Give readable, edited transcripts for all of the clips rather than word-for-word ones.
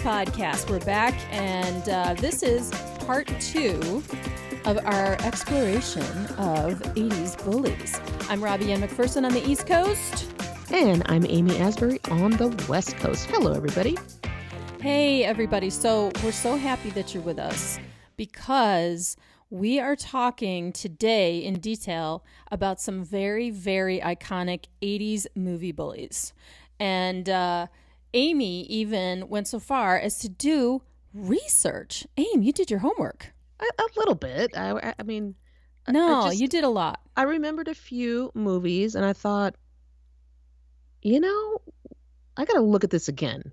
Podcast. We're back, and this is part 2 of our exploration of 80s bullies. I'm Robbie-Ann McPherson on the East Coast. And I'm Amy Asbury on the West Coast. Hello, everybody. Hey, everybody. So we're so happy that you're with us because we are talking today in detail about some very, very iconic 80s movie bullies. And Amy even went so far as to do research. Amy, you did your homework. A little bit. I mean... No, you did a lot. I remembered a few movies, and I thought, I got to look at this again.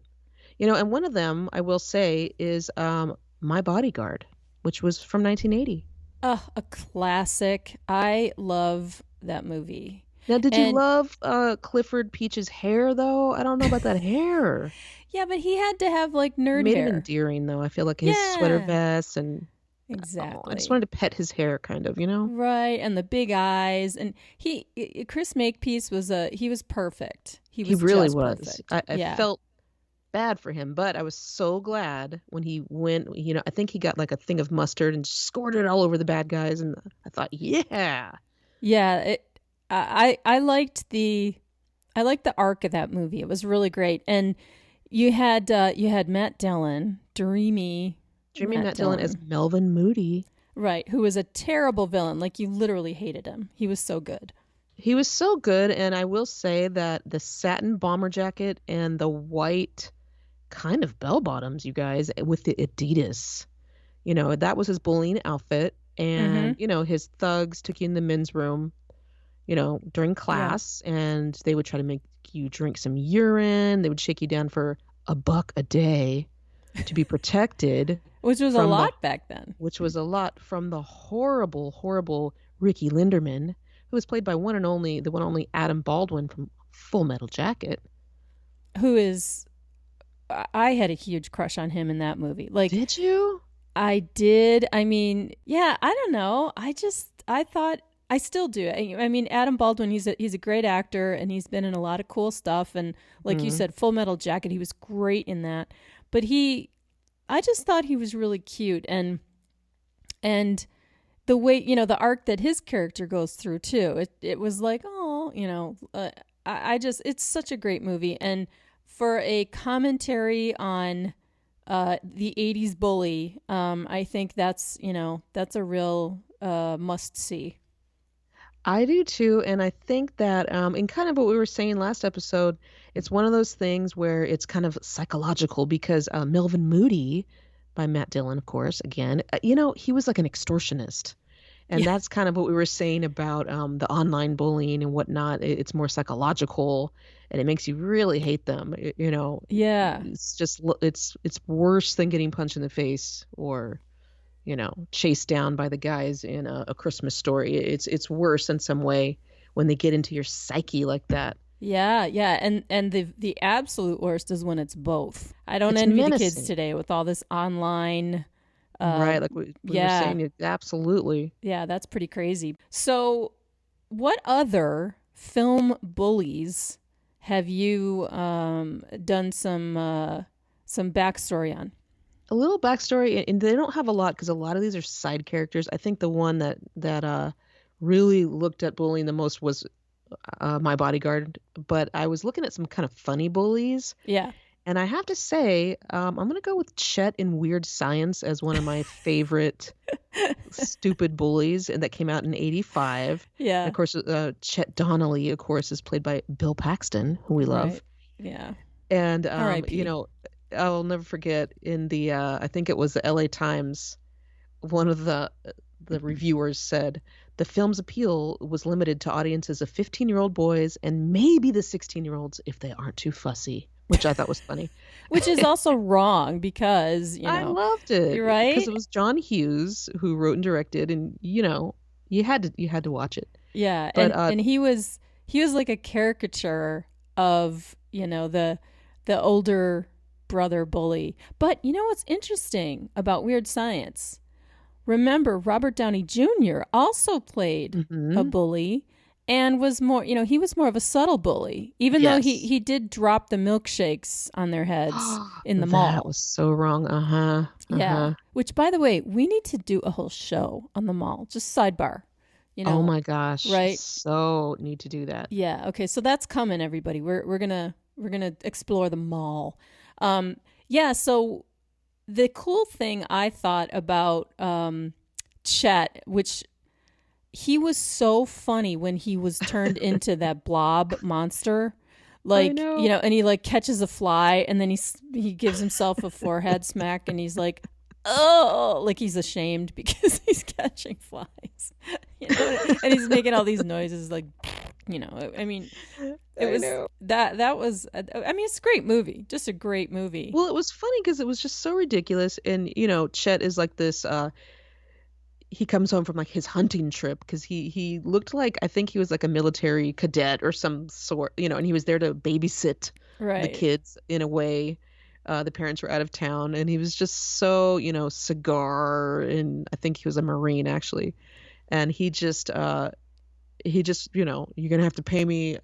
And one of them, I will say, is My Bodyguard, which was from 1980. Oh, a classic. I love that movie. Now, did you love Clifford Peach's hair, though? I don't know about that hair. Yeah, but he had to have, like, nerd Made hair. it endearing, though. I feel like his sweater vest and... Exactly. I just wanted to pet his hair, kind of, Right, and the big eyes. And Chris Makepeace he was perfect. He really just was. Perfect. I felt bad for him, but I was so glad when he went, I think he got like a thing of mustard and squirted it all over the bad guys. And I thought, yeah. Yeah, I liked the arc of that movie. It was really great. And you had Matt Dillon, dReAmY Matt Dillon as Melvin Moody. Right, who was a terrible villain. Like, you literally hated him. He was so good. He was so good, and I will say that the satin bomber jacket and the white kind of bell bottoms, you guys, with the Adidas, that was his bullying outfit. And, his thugs took you in the men's room, during class, and they would try to make you drink some urine. They would shake you down for $1 a day to be protected. Which was a lot back then. Which was a lot from the horrible, horrible Ricky Linderman, who was played by the one and only Adam Baldwin from Full Metal Jacket. I had a huge crush on him in that movie. Like, did you? I did. I mean, yeah, I don't know. I thought, I still do. I mean, Adam Baldwin, he's a great actor, and he's been in a lot of cool stuff. And like you said, Full Metal Jacket, he was great in that. But I just thought he was really cute, and the way, the arc that his character goes through too, it was like, it's such a great movie. And for a commentary on the 80s bully, I think that's a real must see. I do too, and I think that in kind of what we were saying last episode, it's one of those things where it's kind of psychological because Melvin Moody, by Matt Dillon, of course, again, he was like an extortionist. And that's kind of what we were saying about the online bullying and whatnot. It's more psychological, and it makes you really hate them, Yeah. It's just, it's worse than getting punched in the face or... chased down by the guys in a Christmas Story. It's worse in some way when they get into your psyche like that. Yeah. And the absolute worst is when it's both. I don't envy menacing. The kids today with all this online. Right, like we were saying, absolutely. Yeah, that's pretty crazy. So what other film bullies have you done some backstory on? A little backstory, and they don't have a lot because a lot of these are side characters. I think the one that really looked at bullying the most was My Bodyguard, but I was looking at some kind of funny bullies. Yeah. And I have to say, I'm going to go with Chet in Weird Science as one of my favorite stupid bullies, and that came out in 1985. Yeah. And of course, Chet Donnelly, of course, is played by Bill Paxton, who we love. Right. Yeah. And, I'll never forget in the, I think it was the LA Times, one of the reviewers said, the film's appeal was limited to audiences of 15-year-old boys and maybe the 16-year-olds if they aren't too fussy, which I thought was funny. Which is also wrong because, I loved it. Right? Because it was John Hughes who wrote and directed, and, you had to watch it. Yeah. But, and he was like a caricature of, the older brother bully. But you know what's interesting about Weird Science? Remember, Robert Downey Jr. also played a bully and was more, he was more of a subtle bully, even though he did drop the milkshakes on their heads in the mall. That was so wrong. Yeah. Which, by the way, we need to do a whole show on the mall. Just sidebar. Oh my gosh. Right? So need to do that. Yeah. Okay. So that's coming, everybody. We're gonna explore the mall. Yeah. So the cool thing I thought about Chet, which he was so funny when he was turned into that blob monster, like, and he like catches a fly and then he gives himself a forehead smack and he's like, oh, like he's ashamed because he's catching flies, and he's making all these noises like, I mean, that was, I mean, it's a great movie, just a great movie. Well, it was funny because it was just so ridiculous. And, Chet is like this, he comes home from like his hunting trip because he looked like, I think he was like a military cadet or some sort, and he was there to babysit the kids in a way. The parents were out of town and he was just so, cigar, and I think he was a Marine actually. And he just, you're going to have to pay me,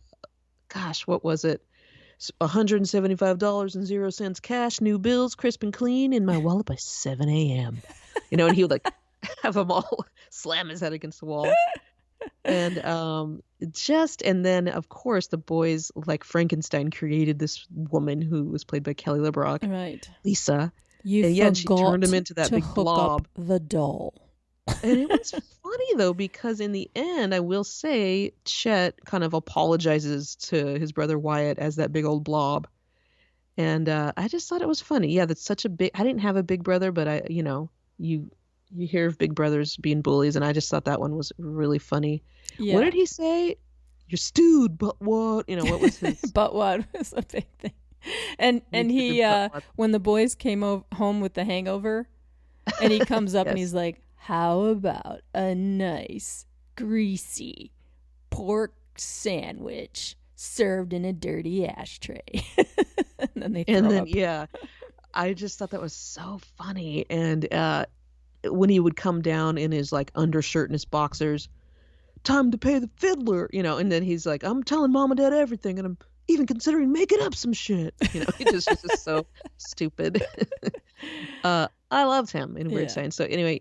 gosh, what was it? $175.00 cash, new bills, crisp and clean, in my wallet by 7 a.m. And he would like have them all slam his head against the wall. And and then of course the boys, like Frankenstein, created this woman who was played by Kelly LeBrock, right? Lisa. And she turned him into that big blob. The doll. And it was funny though, because in the end, I will say, Chet kind of apologizes to his brother Wyatt as that big old blob. And I just thought it was funny. Yeah, that's such a big, I didn't have a big brother, but you hear of big brothers being bullies, and I just thought that one was really funny. Yeah. What did he say? You're stewed, but what? What was his? But what was a big thing. And he, when the boys came home with the hangover, and he comes up and he's like, how about a nice, greasy pork sandwich served in a dirty ashtray? And then they throw up. Yeah, I just thought that was so funny. And when he would come down in his like undershirt and his boxers, time to pay the fiddler, and then he's like, I'm telling mom and dad everything, and I'm even considering making up some shit. He just was just so stupid. I loved him in Weird Science. So anyway,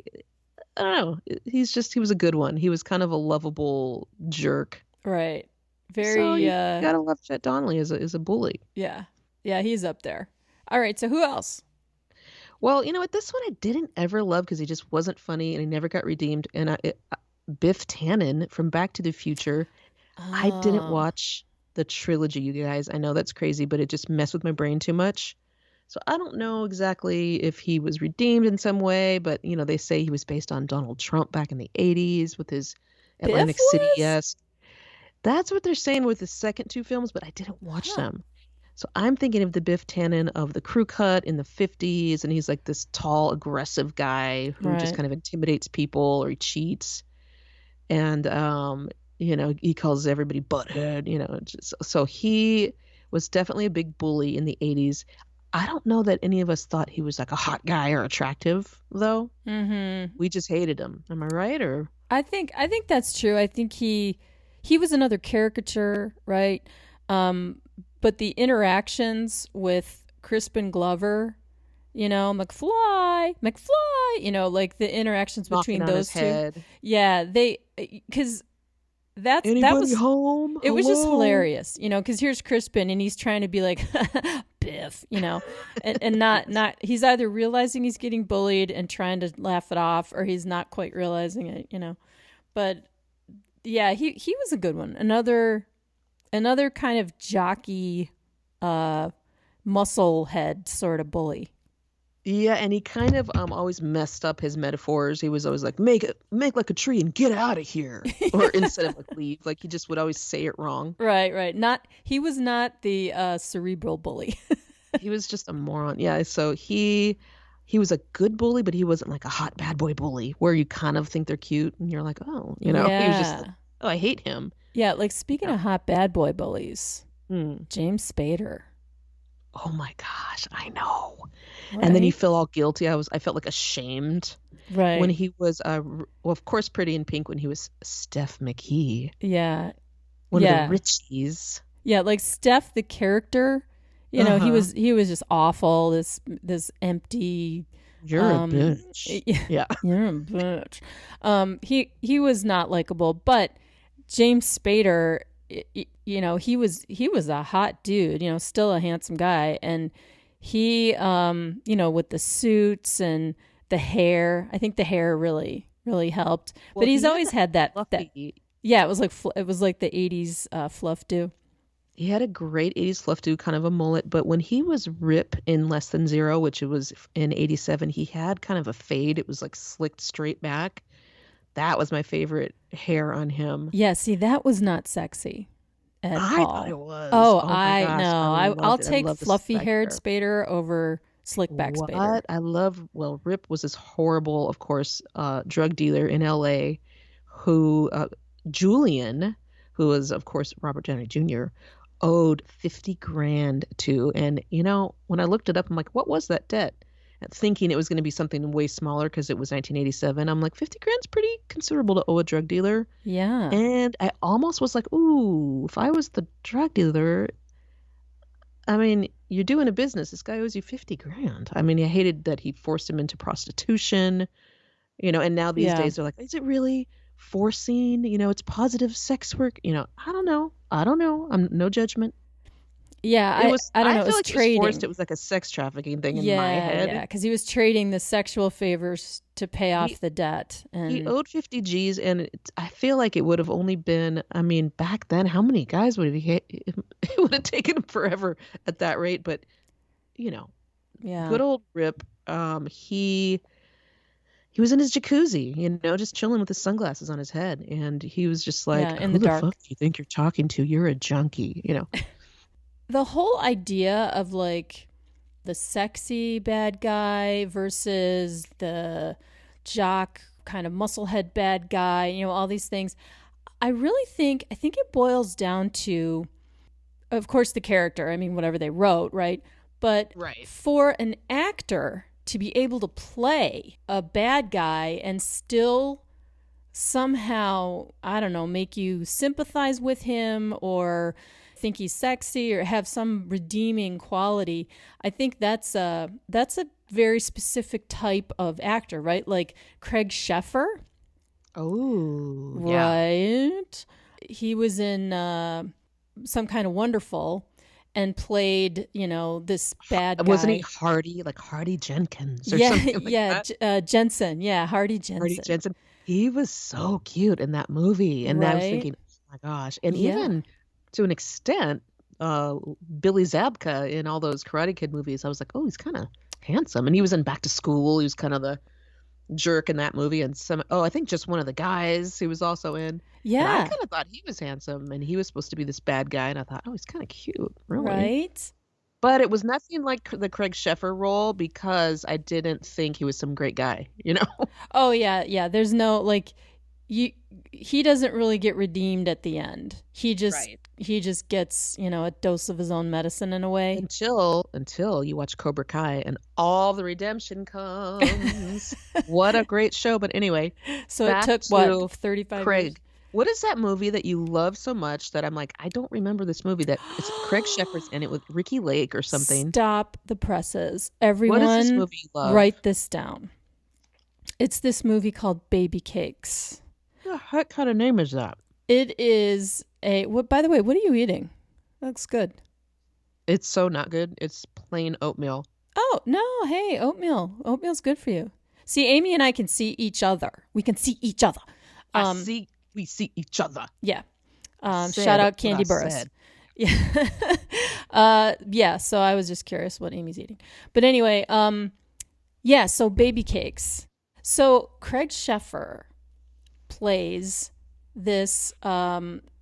I don't know. He was a good one. He was kind of a lovable jerk. Right. Very. So you gotta love Chet Donnelly as a bully. Yeah. Yeah, he's up there. All right. So who else? Well, what, this one I didn't ever love because he just wasn't funny and he never got redeemed. And Biff Tannen from Back to the Future. Oh. I didn't watch the trilogy, you guys. I know that's crazy, but it just messed with my brain too much. So I don't know exactly if he was redeemed in some way, but they say he was based on Donald Trump back in the 80s with his Atlantic City-esque. That's what they're saying with the second two films, but I didn't watch them. So I'm thinking of the Biff Tannen of the Crew Cut in the 50s, and he's like this tall, aggressive guy who just kind of intimidates people, or he cheats. And, he calls everybody butthead, so he was definitely a big bully in the 80s. I don't know that any of us thought he was like a hot guy or attractive, though. Mm-hmm. We just hated him. Am I right? Or I think that's true. I think he was another caricature, right? But the interactions with Crispin Glover, McFly, like the interactions between those two. Head. Yeah, because that was home. It was just hilarious, because here's Crispin and he's trying to be like Biff, and not he's either realizing he's getting bullied and trying to laugh it off, or he's not quite realizing it, But yeah, he was a good one. Another kind of jockey, muscle head sort of bully. Yeah, and he kind of always messed up his metaphors. He was always like, make like a tree and get out of here, or instead of like leave, like he just would always say it wrong. Right. He was not the cerebral bully. He was just a moron. Yeah, so he was a good bully, but he wasn't like a hot bad boy bully where you kind of think they're cute and you're like, oh, he was just like, oh, I hate him. Yeah, like speaking of hot bad boy bullies, James Spader. Oh my gosh, I know. And then you right? feel all guilty. I felt like ashamed when Right. he was well, of course, Pretty in Pink when he was Steph McKee, Yeah. one of the Yeah. Richies. Yeah, like Steph the character, Uh-huh. he was just awful, this empty You're a um bitch. Yeah. you're a bitch. He was not likable, but James Spader, he was a hot dude, still a handsome guy, and he with the suits and the hair, I think the hair really helped. Well, But he's he had always that had that fluffy. yeah, it was like the 80s fluff do. He had a great 80s fluff do, kind of a mullet, but when he was Rip in Less Than Zero, which it was in 87, he had kind of a fade. It was like slicked straight back. That was my favorite hair on him. Yeah, see, that was not sexy at I thought all. it was. Oh, Oh my I gosh, I no, I'll loved it. I take love the fluffy spike haired hair. Spader over slick back Spader. What I love, well, Rip was this horrible, of course, drug dealer in LA who Julian, who was, of course, Robert Downey Jr., owed 50 grand to. And, when I looked it up, I'm like, what was that debt? And thinking it was going to be something way smaller because it was 1987. I'm like, 50 grand's pretty considerable to owe a drug dealer. Yeah. And I almost was like, ooh, if I was the drug dealer, I mean, you're doing a business. This guy owes you 50 grand. I mean, I hated that he forced him into prostitution, and now these Yeah. days they're like, is it really forcing? It's positive sex work. I don't know. I don't know. I'm no judgment. Yeah, It was, I don't I know, it feel was like he was forced. It trading. was like a sex trafficking thing in my Yeah, yeah, head. because he was trading the sexual favors to pay He off the debt. he And owed 50 G's, and I feel like it would have only been, I mean, back then, how many guys would he, it would have taken him forever at that rate. But, you know, yeah, good old Rip, he was in his jacuzzi, just chilling with his sunglasses on his head. And he was just yeah, like, in the who the fuck dark. do you think you're talking to? You're a junkie. The whole idea of like the sexy bad guy versus the jock kind of musclehead bad guy, all these things. I think it boils down to, of course, the character. I mean, whatever they wrote, right? But Right. for an actor to be able to play a bad guy and still somehow, I don't know, make you sympathize with him or think he's sexy or have some redeeming quality, I think that's a very specific type of actor, right? Like Craig Sheffer, Oh, yeah. right? He was in Some Kind of Wonderful and played, this bad Wasn't he guy. Hardy, like Hardy Jenkins or Yeah, something like yeah, that? Jensen. Yeah, Hardy Hardy Jensen. Jensen. He was so cute in that movie. And I was Right? thinking, oh my gosh. And Yeah. even to an extent, Billy Zabka in all those Karate Kid movies, I was like, oh, he's kind of handsome. And he was in Back to School. He was kind of the jerk in that movie. And I think just one of the guys he was also in. And I Yeah. kind of thought he was handsome and he was supposed to be this bad guy. And I thought, oh, he's kind of cute, really. Right? But it was nothing like the Craig Sheffer role because I didn't think he was some great guy. Oh yeah, yeah. There's no like you he doesn't really get redeemed at the end. Right. He just gets, a dose of his own medicine in a way. Until you watch Cobra Kai and all the redemption comes. What a great show. But anyway, So it back took to what, 35 years? Craig. What is that movie that you love so much that I'm like, I don't remember this movie that it's Craig Sheffer's in it with Ricky Lake or something. Stop the presses. What is this Everyone movie you love? write this down. It's this movie called Baby Cakes. The heck kind of name is that? It is what, by the way, what are you eating? That looks good. It's so not good. It's plain oatmeal. Oh, no, hey, oatmeal. Oatmeal's good for you. See, Amy and I can see each other. We can see each other. We see each other. Yeah. Said Shout out what Candy I Burris. said. Yeah. Yeah, so I was just curious what Amy's eating. But anyway, yeah, so Baby Cakes. So Craig Sheffer plays this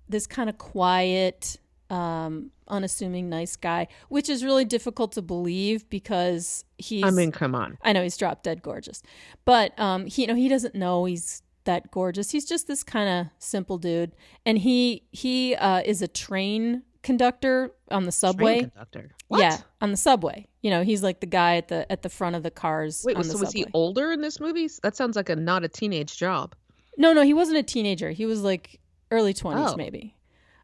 this kind of quiet, unassuming nice guy, which is really difficult to believe because I mean, come on. I know he's drop dead gorgeous, but he doesn't know he's that gorgeous. He's just this kind of simple dude, and he is a train conductor on the Train subway. conductor. Yeah, What? on the subway. He's like the guy at the front of the cars Wait, on the so was he subway. older in this movie? That sounds like not a teenage job. No, he wasn't a teenager. He was like early 20s Oh. maybe.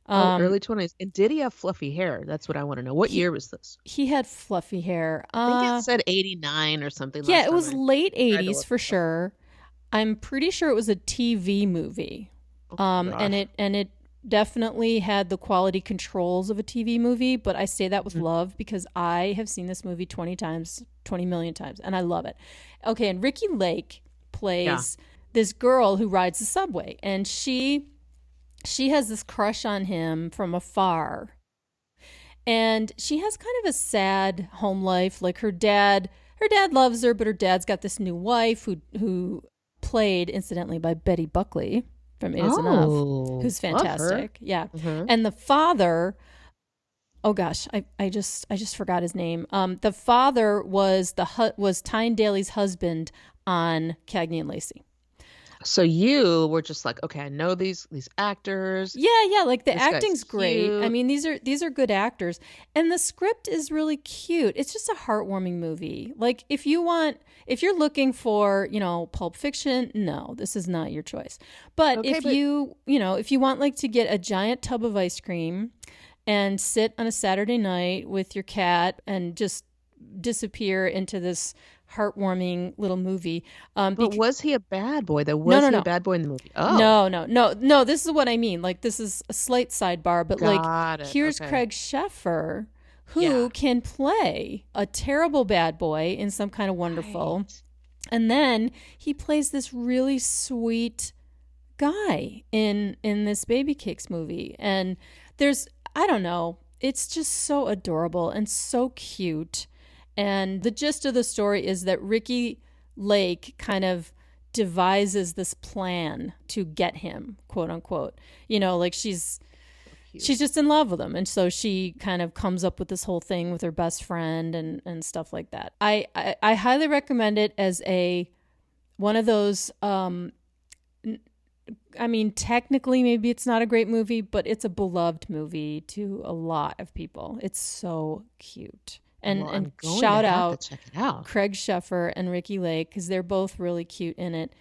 Oh, early 20s. And did he have fluffy hair? That's what I want to know. What year was this? He had fluffy hair. I think it said 89 or something Yeah, last it time was I late tried to 80s look for it up. sure. I'm pretty sure it was a TV movie. Oh, And gosh. it definitely had the quality controls of a TV movie, but I say that with Mhm. love because I have seen this movie 20 million times, and I love it. Okay, and Ricki Lake plays this girl who rides the subway, and she has this crush on him from afar. And she has kind of a sad home life. Like her dad loves her, but her dad's got this new wife who played incidentally by Betty Buckley from It Is Enough, who's Love her. fantastic. Yeah. Mhm. And the father, oh gosh, I just forgot his name. The father was was Tyne Daly's husband on Cagney and Lacey. So you were just like, okay, I know these actors. Yeah, like the This guy's acting's great. I cute. mean, these are good actors, and the script is really cute. It's just a heartwarming movie. Like if you're looking for, Pulp Fiction, no, this is not your choice. But Okay, if if you want like to get a giant tub of ice cream and sit on a Saturday night with your cat and just disappear into this heartwarming little movie. But was he a bad boy though? No, Was no, he a no. bad boy in the movie? Oh, No. This is what I mean. Like, this is a slight sidebar, but like, got it. here's Okay. Craig Sheffer, who Yeah. can play a terrible bad boy in Some Kind of Wonderful. Right. And then he plays this really sweet guy in this Baby Cakes movie. And I don't know, it's just so adorable and so cute. And the gist of the story is that Ricki Lake kind of devises this plan to get him, quote unquote. Like she's just in love with him. And so she kind of comes up with this whole thing with her best friend and stuff like that. I highly recommend it as one of those, I mean, technically maybe it's not a great movie, but it's a beloved movie to a lot of people. It's so cute. And Well, I'm going shout to have out to check it out. Craig Sheffer and Ricki Lake because they're both really cute in it.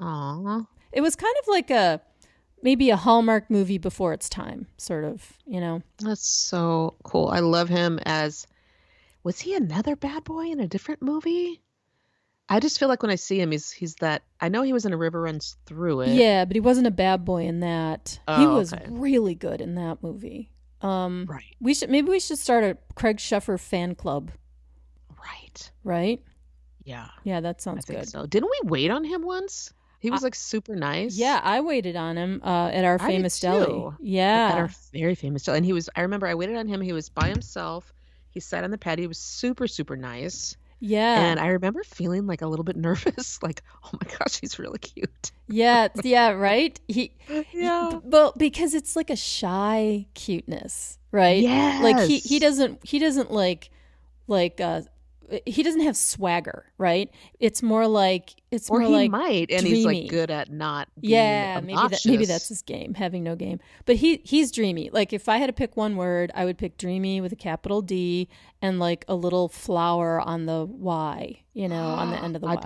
Aw. It was kind of like maybe a Hallmark movie before its time, sort of, That's so cool. I love him was he another bad boy in a different movie? I just feel like when I see him, he's that. I know he was in A River Runs Through It. Yeah, but he wasn't a bad boy in that. He Oh, was okay. really good in that movie. Right. We should start a Craig Sheffer fan club, Right. right? Yeah. Yeah, that I sounds think good. so. Didn't we wait on him once? He was like super nice. Yeah, I waited on him at our I did famous deli. too. At Yeah. our very famous deli. And I remember I waited on him. He was by himself. He sat on the patio. He was super, super nice. Yeah. And I remember feeling like a little bit nervous, like, oh my gosh, he's really cute. Yeah, right? Yeah. Well, because it's like a shy cuteness, right? Like he doesn't like he doesn't have swagger, right? It's more like Or he like might, and dreamy. he's like good at not being Yeah, obnoxious. maybe that's his game, having no game. But he's dreamy. Like if I had to pick one word, I would pick dreamy with a capital D and like a little flower on the Y, on the end of the Y. I'd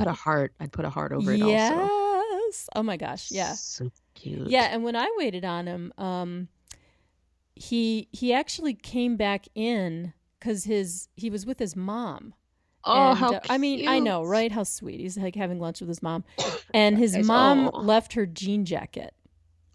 put a heart over it also. Yes. Oh my gosh. Yeah. So cute. Yeah, and when I waited on him, he actually came back in because he was with his mom. Oh, And, how cute. I mean, I know, right? How sweet. He's like having lunch with his mom. And his mom left her jean jacket.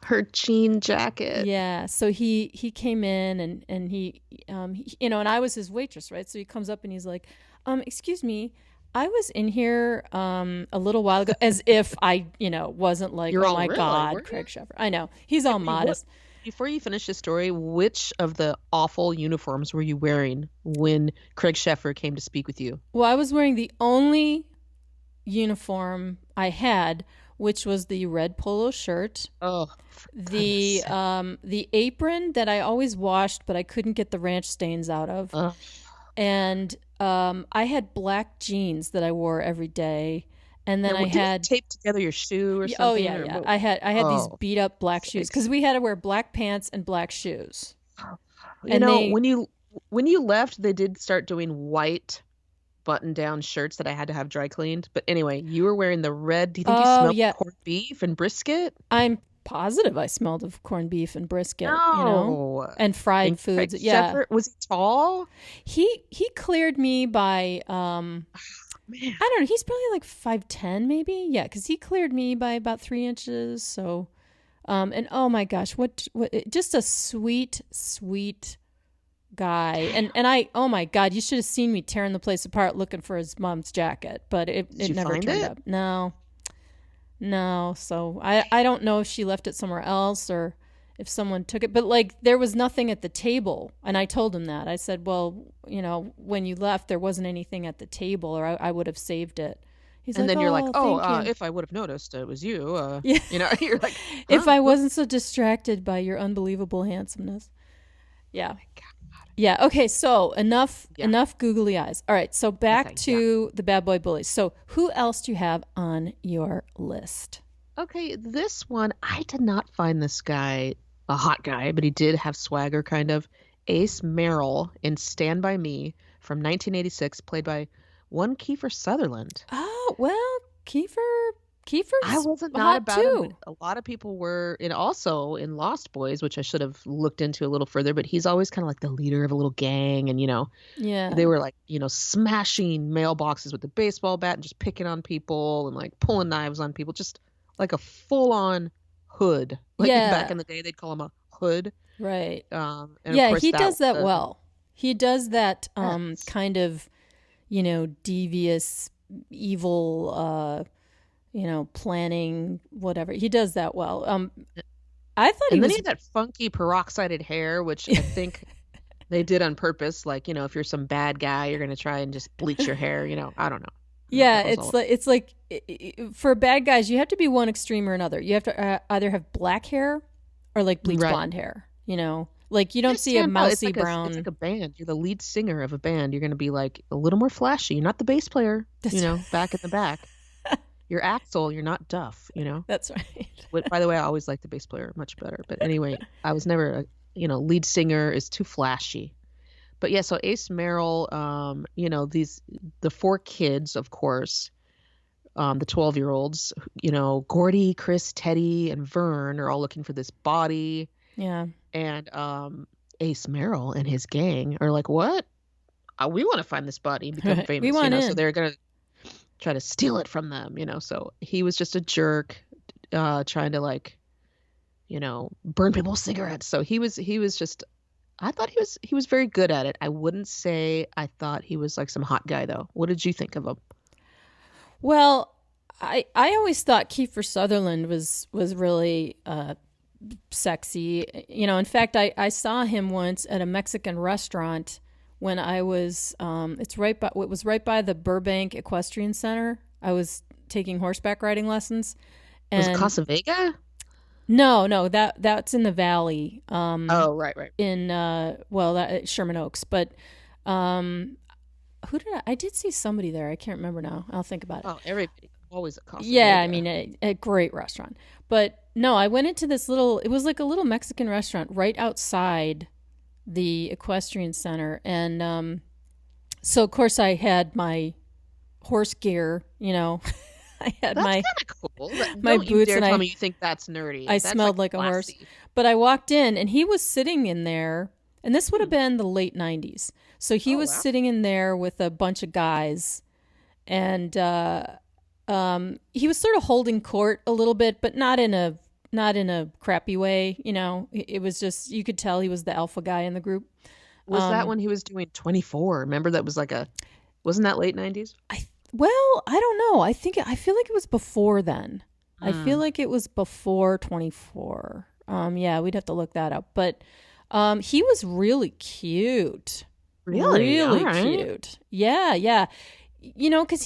Her jean jacket. Yeah. So he came in and he and I was his waitress, right? So he comes up and he's like, excuse me, I was in here a little while ago, as if I, wasn't like, You're oh all my really, God, weren't you? Craig Sheffer. I know. He's all modest. Before you finish the story, which of the awful uniforms were you wearing when Craig Sheffer came to speak with you? Well, I was wearing the only uniform I had, which was the red polo shirt. Oh, The apron that I always washed, but I couldn't get the ranch stains out of. Ugh. And I had black jeans that I wore every day. And then Now, I didn't you had tape together your shoe or something. Oh yeah, or I had these Oh, beat up black shoes because we had to wear black pants and black shoes. You And know, they, when you left, they did start doing white button-down shirts that I had to have dry cleaned. But anyway, you were wearing the red. Do you think you oh smelled yeah, corned beef and brisket? I'm positive I smelled of corned beef and brisket, No. and fried And Craig foods. Yeah. Sheffer, was he tall? He cleared me by Man. I don't know, he's probably like 5'10" maybe. Yeah, cuz he cleared me by about 3 inches. So and oh my gosh, what just a sweet guy. And I, oh my God, you should have seen me tearing the place apart looking for his mom's jacket, but Did it you never find turned it? up. No. No. So I don't know if she left it somewhere else or if someone took it, but like there was nothing at the table. And I told him that. I said, well, when you left, there wasn't anything at the table or I would have saved it. He's And like, then you're like, oh, oh, thank you. if I would have noticed it was you, Yeah. you're like, If huh? I What? wasn't so distracted by your unbelievable handsomeness. Oh Yeah. my God. Yeah. Okay. So Yeah. enough googly eyes. All right. So back Okay. Yeah. to the bad boy bullies. So who else do you have on your list? Okay. This one, I did not find this guy a hot guy, but he did have swagger, kind of. Ace Merrill in Stand By Me from 1986, played by one Kiefer Sutherland. Oh well, I Kiefer's wasn't not hot about him, but too. a lot of people were, and also in Lost Boys, which I should have looked into a little further, but he's always kind of like the leader of a little gang, and they Yeah. were like, smashing mailboxes with the baseball bat and just picking on people and like pulling knives on people, just like a full-on hood. Like back Yeah. in the day, they'd call him a hood. Right. And of Yeah. course He does that uh, well. He does that yes. kind of devious, evil. Planning, whatever. He does that well. I thought he And then he was. had that funky peroxided hair, which I think they did on purpose. Like, if you're some bad guy, you're gonna try and just bleach your hair. I don't know. I don't know what Yeah, that was all it's like for bad guys, you have to be one extreme or another. You have to either have black hair or like bleach right. blonde hair. Like you don't Just see a stand out. It's mousy like it's like brown. a band. You're the lead singer of a band. You're gonna be like a little more flashy. You're not the bass player, That's right. back in the back. You're Axl, you're not Duff, That's right. By the way, I always liked the bass player much better. But anyway, I was never lead singer is too flashy. But yeah, so Ace Merrill, the four kids, of course, the 12-year-olds, Gordy, Chris, Teddy, and Vern are all looking for this body. Yeah. And Ace Merrill and his gang are like, what? We want to find this body and become Right. We famous, want so in. they're going to try to steal it from them, So he was just a jerk, trying to burn people's cigarettes. So he was just, I thought he was very good at it. I wouldn't say I thought he was like some hot guy though. What did you think of him? Well, I always thought Kiefer Sutherland was really sexy. In fact, I saw him once at a Mexican restaurant when I was it was right by the Burbank Equestrian Center. I was taking horseback riding lessons. Was it And Casa Vega? no, that's in the valley. Oh, right. In Sherman Oaks, but who did I did see somebody there. I can't remember now. I'll think about it. Oh, everybody always at Casa Yeah, Vega. I mean, a great restaurant. But no, I went into this it was like a little Mexican restaurant right outside the equestrian center. And so, of course, I had my horse gear, I had That's my kind of cool. my Don't you boots, dare and tell me you think that's nerdy. I That's smelled like a horse. classy. But I walked in, and he was sitting in there, and this would have been the late 90s. So he Oh, was wow. sitting in there with a bunch of guys, and he was sort of holding court a little bit, but not in a crappy way. It was just, you could tell he was the alpha guy in the group. Was that when he was doing 24? Remember that was wasn't that late 90s? Well, I don't know. I feel like it was before then. I feel like it was before 24. Yeah, we'd have to look that up. But he was really cute. Really? Really All right. cute. Yeah. Because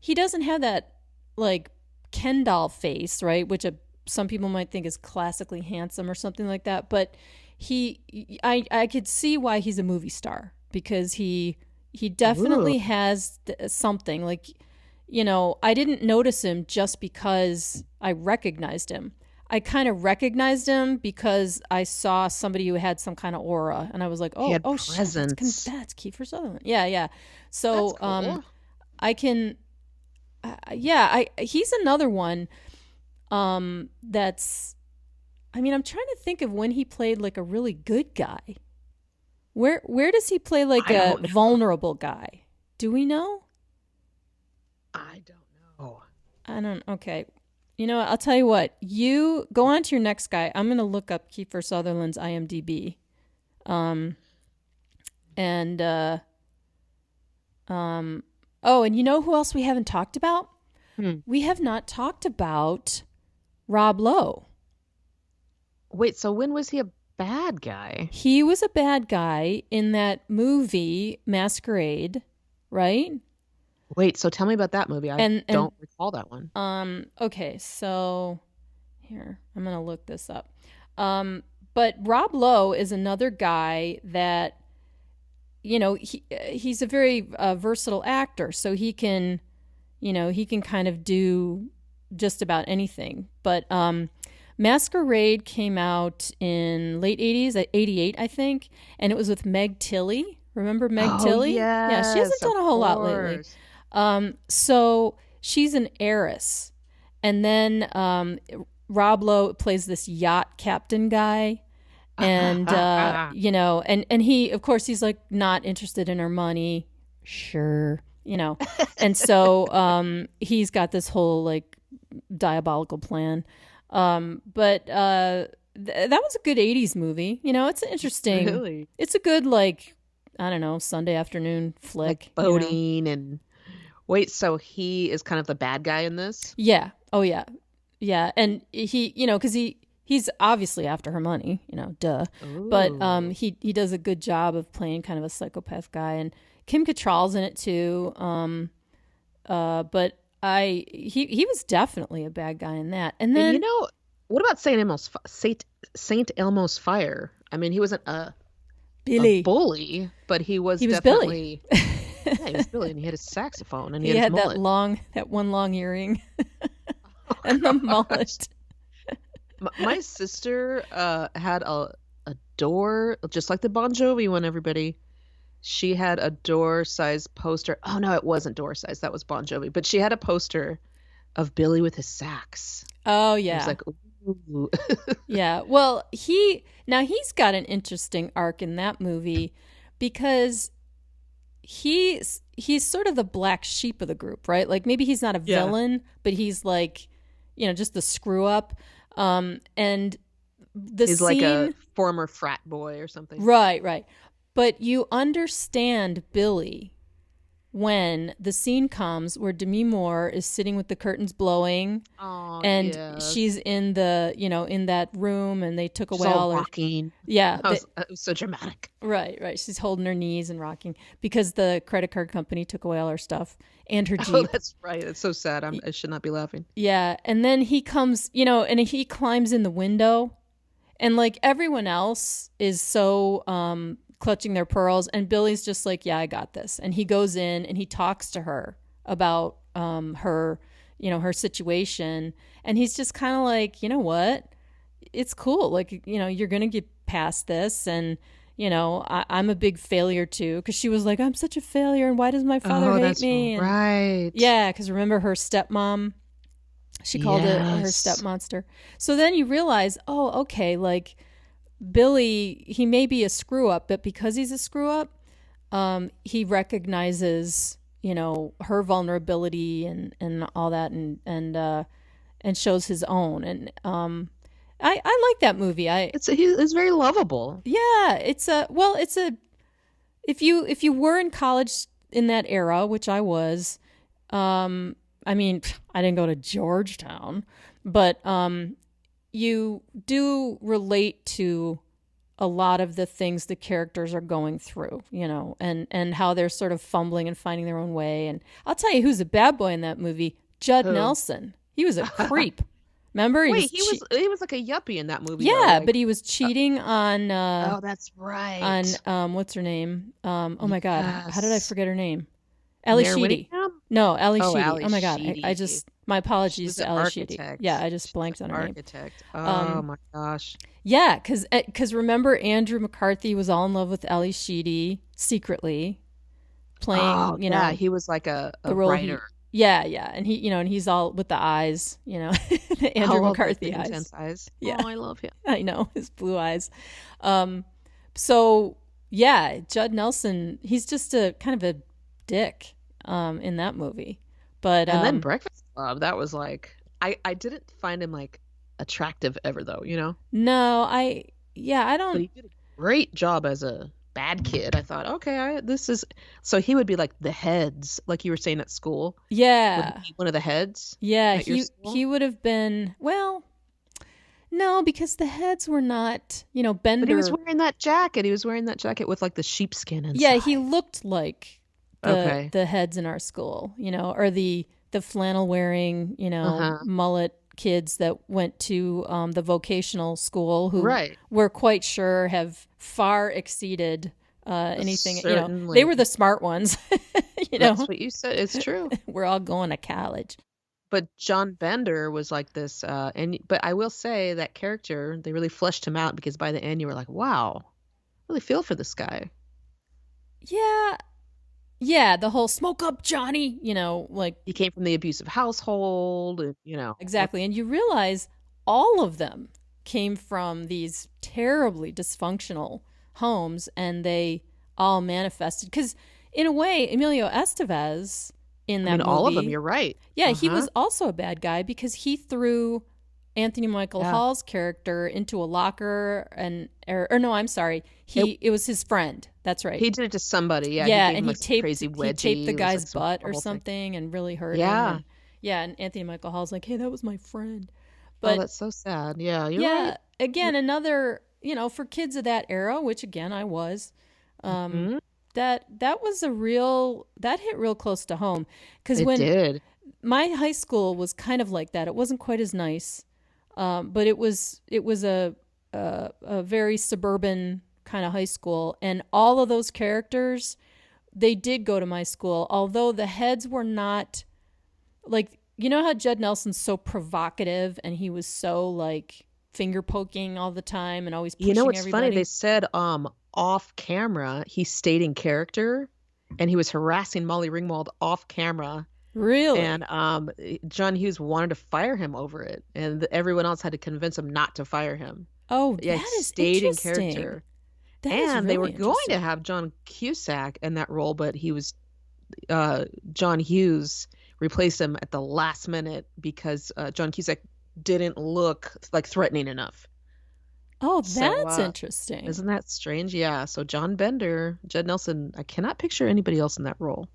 he doesn't have that like Ken doll face, right? Which some people might think is classically handsome or something like that. But I could see why he's a movie star, because he definitely Ooh. has something like, I didn't notice him just because I recognized him. I kind of recognized him because I saw somebody who had some kind of aura, and I was like, He had shit, presence. that's Kiefer Sutherland. Yeah. That's So cool. I can, he's another one that's. I mean, I'm trying to think of when he played like a really good guy. Where does he play like I a don't know. vulnerable guy? Do we know? I don't know. I don't. Okay. You know what? I'll tell you what. You go on to your next guy. I'm going to look up Kiefer Sutherland's IMDb. And oh, and you know who else we haven't talked about? We have not talked about Rob Lowe. Wait, so when was he a bad guy? He was a bad guy in that movie Masquerade, right? Wait, so tell me about that movie. I don't recall that one. Okay, so here, I'm going to look this up. But Rob Lowe is another guy that, you know, he's a very versatile actor, so he can kind of do just about anything. But Masquerade came out in late 80s, 88, I think, and it was with Meg Tilly. Remember Meg Tilly? Yeah, she hasn't done a whole lot lately. So she's an heiress. And then Rob Lowe plays this yacht captain guy. And, you know, and he, of course, he's like not interested in her money. Sure. You know, and so he's got this whole like diabolical plan. But that was a good 80s movie. You know, it's interesting. Really? It's a good, like, I don't know, Sunday afternoon flick. Like boating and... Wait, so he is kind of the bad guy in this? Yeah. Oh, yeah. Yeah. And he, you know, because he's obviously after her money, you know, duh. Ooh. But he does a good job of playing kind of a psychopath guy. And Kim Cattrall's in it too. But he was definitely a bad guy in that. And then, you know, what about Saint Elmo's Fire? I mean, he wasn't a bully, but he was definitely Billy. Yeah, he was Billy, and he had his saxophone, and he had had his that one long earring, and the mullet. My sister had a door, just like the Bon Jovi one. Everybody, she had a door-sized poster. Oh no, it wasn't door-sized. That was Bon Jovi. But she had a poster of Billy with his sax. Oh yeah. I was like, ooh. Yeah. Well, he's got an interesting arc in that movie because he's sort of the black sheep of the group, right? Like maybe he's not a villain, but he's like, you know, just the screw up. And he's like a former frat boy or something. Right. But you understand Billy when the scene comes where Demi Moore is sitting with the curtains blowing, and she's in the, you know, in that room, and they took away all her rocking. Yeah, it was so dramatic. Right. She's holding her knees and rocking because the credit card company took away all her stuff and her Jeep. Oh, that's right. It's so sad. I should not be laughing. Yeah, and then he comes, you know, and he climbs in the window, and like everyone else is so clutching their pearls, and Billy's just like, yeah, I got this. And he goes in and he talks to her about her, you know, her situation, and he's just kind of like, you know what, it's cool, like, you know, you're gonna get past this, and you know, I'm a big failure too, because she was like, I'm such a failure, and why does my father hate me? And, right. Yeah, because remember her stepmom, she called it her stepmonster. So then you realize, oh, okay, like Billy, he may be a screw up, but because he's a screw up, he recognizes, you know, her vulnerability and all that, and shows his own. And I like that movie. It's very lovable. Yeah, it's a if you were in college in that era, which I was, I mean, I didn't go to Georgetown, but you do relate to a lot of the things the characters are going through, you know, and how they're sort of fumbling and finding their own way. And I'll tell you who's a bad boy in that movie, Judd Nelson. He was a creep. Remember? He was like a yuppie in that movie. Yeah, but he was cheating on oh, that's right. On what's her name? Oh my God. How did I forget her name? Ally Sheedy. No, Ally Sheedy. Oh my God. I just My She apologies was to the Ali Sheedy. Yeah, architect. I just She's the blanked on her name. architect. Oh Um, my gosh. yeah, because remember Andrew McCarthy was all in love with Ali Sheedy secretly, Oh playing, yeah, he was like the a role writer. he. Yeah, yeah, and and he's all with the eyes, the I Andrew love those McCarthy big eyes. intense eyes. Yeah, Oh, I love him. I know his blue eyes. Um, so yeah, Judd Nelson, he's just a kind of a dick in that movie. But And then Breakfast Club, that was like I didn't find him like attractive ever though, you know? no, yeah, I But don't. he did a great job as a bad kid. I thought, okay, this is so he would be like the heads, like you were saying at school. Would he Yeah, be one of the heads yeah, at your he school? would have been, well, no, because the heads were not, But he was Bender. wearing that jacket. He was wearing that jacket with like the sheepskin Yeah, he inside. looked like Okay. the heads in our school, or the flannel wearing, Uh-huh. mullet kids that went to the vocational school who Right. we're quite sure have far exceeded anything. They Certainly. were the smart ones. you That's know, what you said. It's true. we're all going to college. But John Bender was like this, but I will say that character, they really fleshed him out because by the end you were like, wow, I really feel for this guy. Yeah, yeah, the whole smoke up Johnny, like He came from the abusive household, and exactly. And you realize all of them came from these terribly dysfunctional homes and they all manifested. Because, in a way, Emilio Estevez in I that mean, all of them. movie, You're right. yeah, he Uh-huh. was also a bad guy because he threw Anthony Michael Yeah. Hall's character into a locker or no, I'm sorry. It, It was his friend. That's right. he did it to somebody. Yeah, he Yeah, gave and him like some crazy he taped wedgie. the It was guy's like some butt or horrible thing. something and really hurt him. Yeah. And yeah, and Anthony Michael Hall's like, "Hey, that was my friend." Oh, But that's so sad. Yeah, you're right. yeah, again, another, for kids of that era, which again I was, um, Hmm. that was that hit real close to home because It when did. my high school was kind of like that, it wasn't quite as nice, but it was a very suburban kind of high school, and all of those characters they did go to my school, although the heads were not like, how Judd Nelson's so provocative and he was so like finger poking all the time and always You know pushing what's funny? They everybody. said off camera he stayed in character, and he was harassing Molly Ringwald off camera. And Really? John Hughes wanted to fire him over it, and everyone else had to convince him not to fire him. Oh, Yeah, he that is stayed in interesting. character. That is And they were really going to interesting. have John Cusack in that role, but John Hughes replaced him at the last minute because John Cusack didn't look like threatening enough. Oh, So that's interesting. isn't that strange? Yeah. So John Bender, Judd Nelson, I cannot picture anybody else in that role.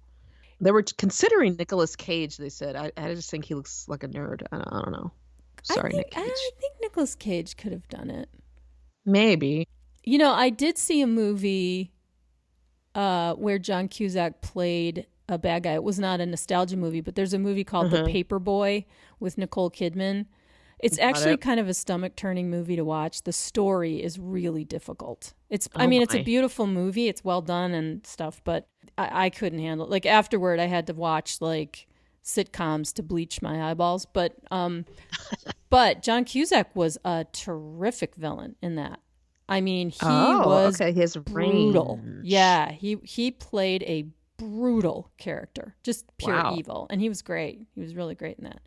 They were considering Nicolas Cage, they said. I just think he looks like a nerd. I don't know. Sorry, Nick I Cage. think Nicolas Cage could have done it. Maybe. I did see a movie where John Cusack played a bad guy. It was not a nostalgia movie, but there's a movie called The Uh-huh. Paperboy with Nicole Kidman. It's Got actually it. kind of a stomach turning movie to watch. The story is really difficult. I Oh mean, it's a my. beautiful movie. It's well done and stuff, but I couldn't handle it. Like afterward, I had to watch like sitcoms to bleach my eyeballs. But John Cusack was a terrific villain in that. I mean, he Oh, was okay. His brutal. range. Yeah, he played a brutal character, just pure Wow. evil, and he was great. He was really great in that.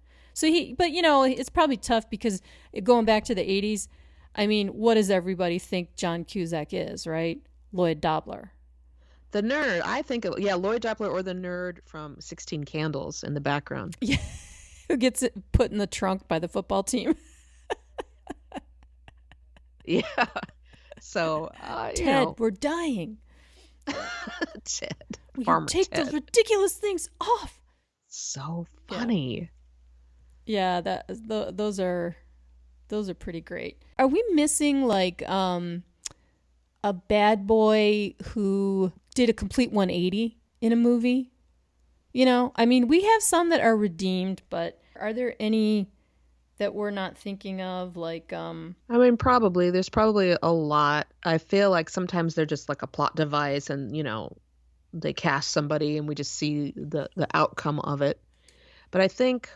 But it's probably tough because going back to the 80s, I mean, what does everybody think John Cusack is, right? Lloyd Dobler. The nerd, I think of, yeah, Lloyd Doppler or the nerd from 16 Candles in the background. Yeah, who gets it put in the trunk by the football team. Yeah. So, Ted, we're dying. Ted, Will you Farmer take those Ted. ridiculous things off? So Yeah. funny. Yeah, those are pretty great. Are we missing like a bad boy who did a complete 180 in a movie? I mean, we have some that are redeemed, but are there any that we're not thinking of? Like, I mean, probably. There's probably a lot. I feel like sometimes they're just like a plot device and, they cast somebody and we just see the outcome of it. But I think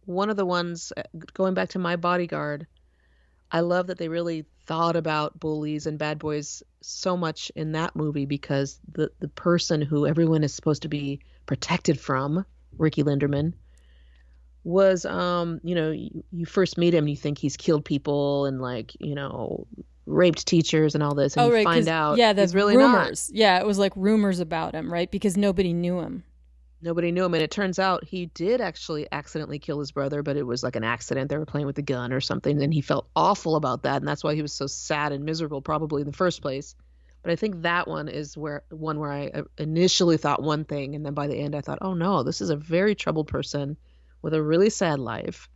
one of the ones, going back to My Bodyguard, I love that they really thought about bullies and bad boys so much in that movie, because the person who everyone is supposed to be protected from, Ricky Linderman, was, you first meet him and you think he's killed people and raped teachers and all this, and you find out he's really rumors. not. Yeah, it was like rumors about him, right? Because nobody knew him. Nobody knew him, and it turns out he did actually accidentally kill his brother, but it was like an accident. They were playing with a gun or something, and he felt awful about that, and that's why he was so sad and miserable probably in the first place. But I think that one is where I initially thought one thing, and then by the end I thought, oh no, this is a very troubled person with a really sad life,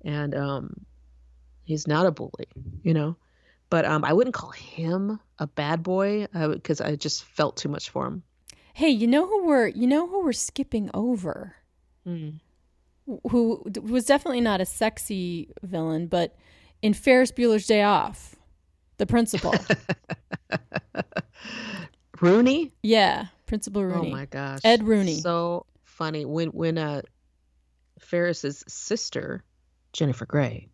and he's not a bully, But I wouldn't call him a bad boy, because I just felt too much for him. Hey, you know who we're skipping over? Who was definitely not a sexy villain, but in Ferris Bueller's Day Off, the principal. Rooney? Yeah, Principal Rooney. Oh my gosh. Ed Rooney. So funny. When Ferris's sister, Jennifer Grey,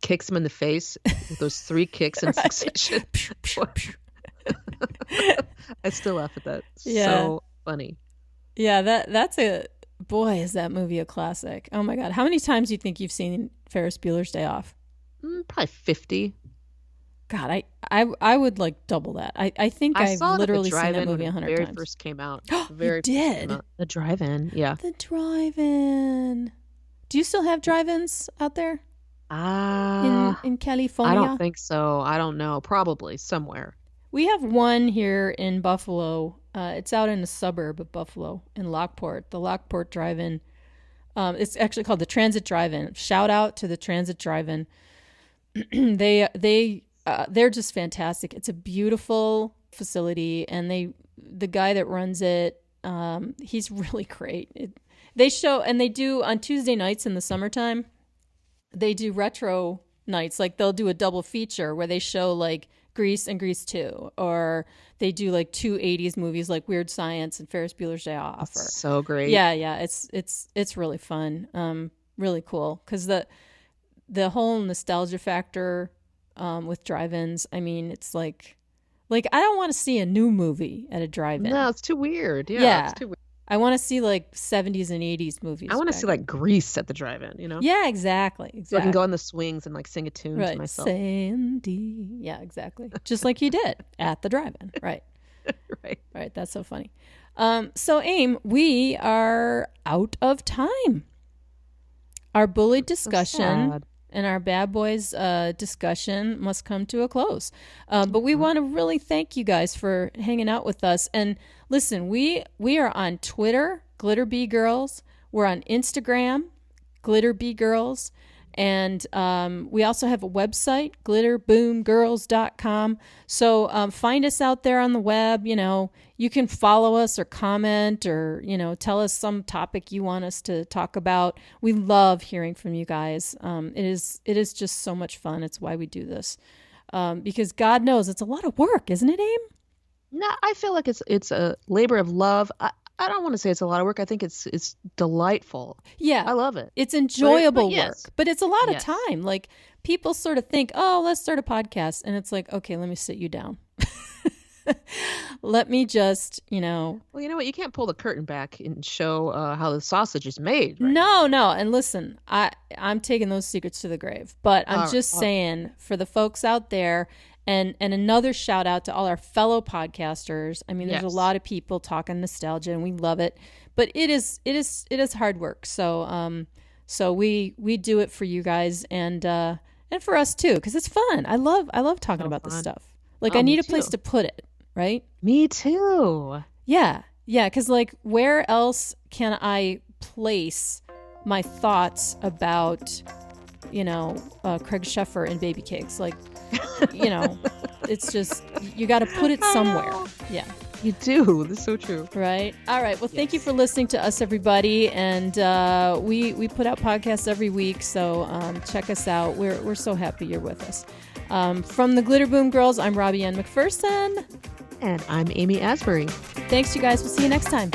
kicks him in the face with those 3 kicks in succession. I still laugh at that. Yeah. So funny. Yeah, that's boy, is that movie a classic. Oh my God. How many times do you think you've seen Ferris Bueller's Day Off? Probably 50. God, I would like double that. I think I've literally seen that movie 100 times. Very first came out. You did? The drive-in, yeah. The drive-in. Do you still have drive-ins out there? In California? I don't think so. I don't know. Probably somewhere. We have one here in Buffalo. It's out in a suburb of Buffalo in Lockport. The Lockport Drive-In. It's actually called the Transit Drive-In. Shout out to the Transit Drive-In. They're just fantastic. It's a beautiful facility, and the guy that runs it, he's really great. They do on Tuesday nights in the summertime. They do retro nights, like they'll do a double feature where they show like Grease and Grease 2, or they do like 2 80s movies like Weird Science and Ferris Bueller's Day Off. So great. Yeah, it's really fun, really cool, because the whole nostalgia factor with drive-ins. I mean, it's like I don't want to see a new movie at a drive-in. No, it's too weird. Yeah, it's too weird. I want to see like 70s and 80s movies. I want to see like Grease at the drive-in, Yeah, exactly. So I can go on the swings and like sing a tune to myself. Sandy. Yeah, exactly. Just like you did at the drive-in. Right. Right. That's so funny. So Aim, we are out of time. Our bully discussion and our bad boys discussion must come to a close. But we want to really thank you guys for hanging out with us. And listen, we are on Twitter, Glitterbee Girls. We're on Instagram, Glitterbee Girls. And we also have a website, glitterboomgirls.com. So find us out there on the web. You can follow us or comment or, tell us some topic you want us to talk about. We love hearing from you guys. It is just so much fun. It's why we do this. Because God knows it's a lot of work, isn't it, Aim? No, I feel like it's a labor of love. I don't want to say it's a lot of work. I think it's delightful. Yeah. I love it. It's enjoyable work, but it's a lot of time. Like, people sort of think, oh, let's start a podcast. And it's like, okay, let me sit you down. Let me just, Well, you know what? You can't pull the curtain back and show how the sausage is made. Right? No. And listen, I'm taking those secrets to the grave. But I'm just saying, for the folks out there, and another shout out to all our fellow podcasters. I mean, there's a lot of people talking nostalgia, and we love it. But it is hard work. So we do it for you guys and for us too, because it's fun. I love talking about this stuff. Like, I need a place to put it, right? Me too. Yeah, because like, where else can I place my thoughts about, Craig Sheffer and baby cakes? Like, it's just, you got to put it somewhere. Yeah. You do. That's so true. Right. All right. Well, thank you for listening to us, everybody. And we put out podcasts every week. So check us out. We're so happy you're with us. From the Glitter Boom Girls, I'm Robbie-Ann McPherson. And I'm Amy Asbury. Thanks, you guys. We'll see you next time.